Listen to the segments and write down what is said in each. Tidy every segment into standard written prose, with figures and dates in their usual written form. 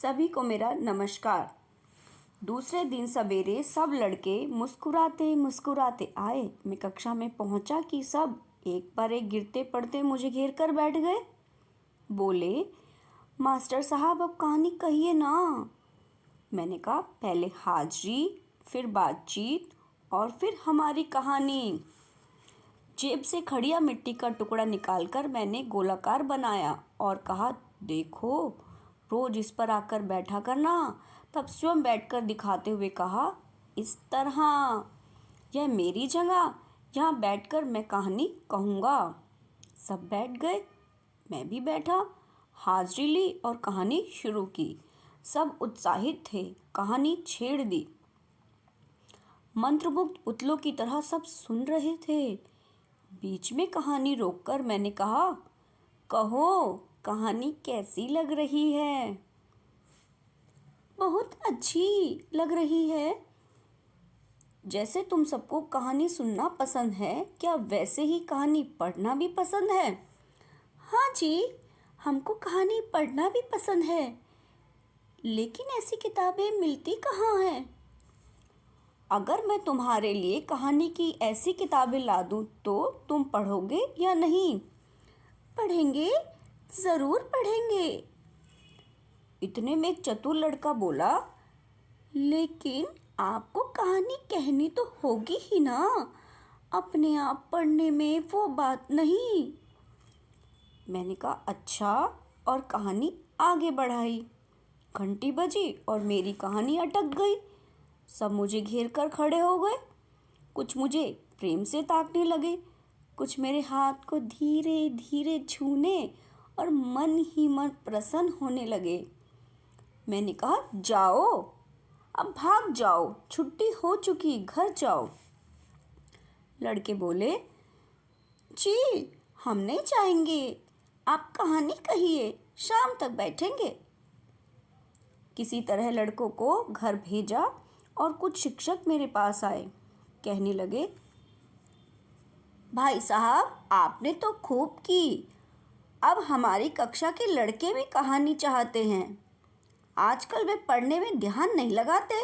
सभी को मेरा नमस्कार। दूसरे दिन सवेरे सब लड़के मुस्कुराते मुस्कुराते आए। मैं कक्षा में पहुंचा कि सब एक पर एक गिरते पड़ते मुझे घेर कर बैठ गए। बोले, मास्टर साहब अब कहानी कहिए ना। मैंने कहा, पहले हाजिरी, फिर बातचीत और फिर हमारी कहानी। जेब से खड़िया मिट्टी का टुकड़ा निकालकर मैंने गोलाकार बनाया और कहा, देखो, रोज इस पर आकर बैठा करना। तब स्वयं बैठकर दिखाते हुए कहा, इस तरह, यह मेरी जगह, यहाँ बैठकर मैं कहानी कहूँगा। सब बैठ गए, मैं भी बैठा, हाजिरी ली और कहानी शुरू की। सब उत्साहित थे, कहानी छेड़ दी। मंत्रमुग्ध पुतलों की तरह सब सुन रहे थे। बीच में कहानी रोककर मैंने कहा, कहो, कहानी कैसी लग रही है? बहुत अच्छी लग रही है। जैसे तुम सबको कहानी सुनना पसंद है, क्या वैसे ही कहानी पढ़ना भी पसंद है? हाँ जी, हमको कहानी पढ़ना भी पसंद है, लेकिन ऐसी किताबें मिलती कहाँ हैं? अगर मैं तुम्हारे लिए कहानी की ऐसी किताबें ला दूँ तो तुम पढ़ोगे या नहीं? पढ़ेंगे, ज़रूर पढ़ेंगे। इतने में एक चतुर लड़का बोला, लेकिन आपको कहानी कहनी तो होगी ही ना, अपने आप पढ़ने में वो बात नहीं। मैंने कहा, अच्छा, और कहानी आगे बढ़ाई। घंटी बजी और मेरी कहानी अटक गई। सब मुझे घेर कर खड़े हो गए। कुछ मुझे प्रेम से ताकने लगे, कुछ मेरे हाथ को धीरे धीरे छूने और मन ही मन प्रसन्न होने लगे। मैंने कहा, जाओ, अब भाग जाओ, छुट्टी हो चुकी, घर जाओ। लड़के बोले, जी, हम नहीं जाएंगे, आप कहानी कहिए, शाम तक बैठेंगे। किसी तरह लड़कों को घर भेजा और कुछ शिक्षक मेरे पास आए। कहने लगे, भाई साहब, आपने तो खूब की। अब हमारी कक्षा के लड़के भी कहानी चाहते हैं। आजकल वे पढ़ने में ध्यान नहीं लगाते,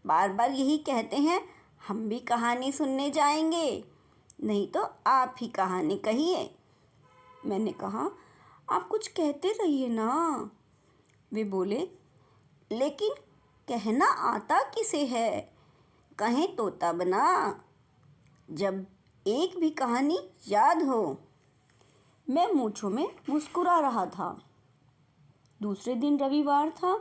बार बार यही कहते हैं, हम भी कहानी सुनने जाएंगे, नहीं तो आप ही कहानी कहिए। मैंने कहा, आप कुछ कहते रहिए ना। वे बोले, लेकिन कहना आता किसे है, कहें तोता बना, जब एक भी कहानी याद हो। मैं मूंछों में मुस्कुरा रहा था। दूसरे दिन रविवार था।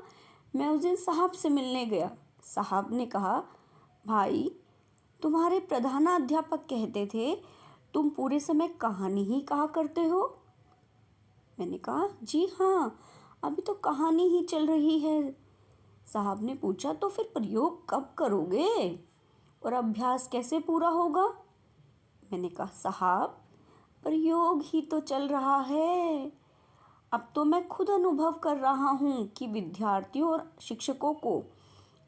मैं उस दिन साहब से मिलने गया। साहब ने कहा, भाई, तुम्हारे प्रधानाध्यापक कहते थे तुम पूरे समय कहानी ही कहा करते हो। मैंने कहा, जी हाँ, अभी तो कहानी ही चल रही है। साहब ने पूछा, तो फिर प्रयोग कब करोगे और अभ्यास कैसे पूरा होगा? मैंने कहा, साहब, प्रयोग ही तो चल रहा है। अब तो मैं खुद अनुभव कर रहा हूँ कि विद्यार्थियों और शिक्षकों को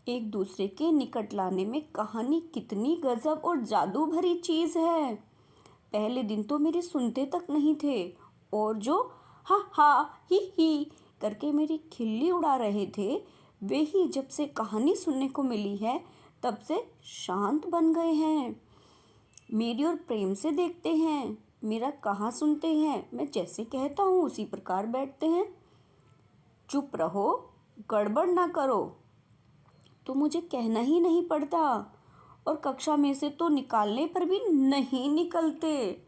एक दूसरे के निकट लाने में कहानी कितनी गजब और जादू भरी चीज़ है। पहले दिन तो मेरे सुनते तक नहीं थे, और जो हा हा ही करके मेरी खिल्ली उड़ा रहे थे, वे ही जब से कहानी सुनने को मिली है तब से शांत बन गए हैं। मेरी ओर प्रेम से देखते हैं, मेरा कहाँ सुनते हैं, मैं जैसे कहता हूँ उसी प्रकार बैठते हैं। चुप रहो, गड़बड़ ना करो, तो मुझे कहना ही नहीं पड़ता, और कक्षा में से तो निकालने पर भी नहीं निकलते।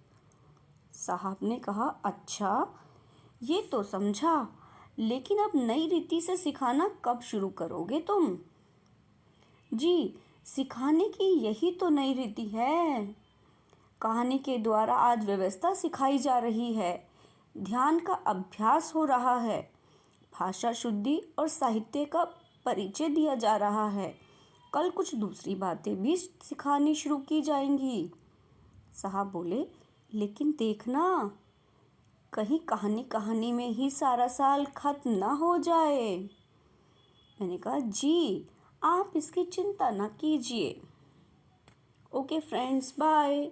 साहब ने कहा, अच्छा, ये तो समझा, लेकिन अब नई रीति से सिखाना कब शुरू करोगे तुम? जी, सिखाने की यही तो नई रीति है। कहानी के द्वारा आज व्यवस्था सिखाई जा रही है, ध्यान का अभ्यास हो रहा है, भाषा शुद्धि और साहित्य का परिचय दिया जा रहा है। कल कुछ दूसरी बातें भी सिखानी शुरू की जाएंगी। साहब बोले, लेकिन देखना, कहीं कहानी कहानी में ही सारा साल खत्म ना हो जाए। मैंने कहा, जी, आप इसकी चिंता ना कीजिए। Okay friends, bye.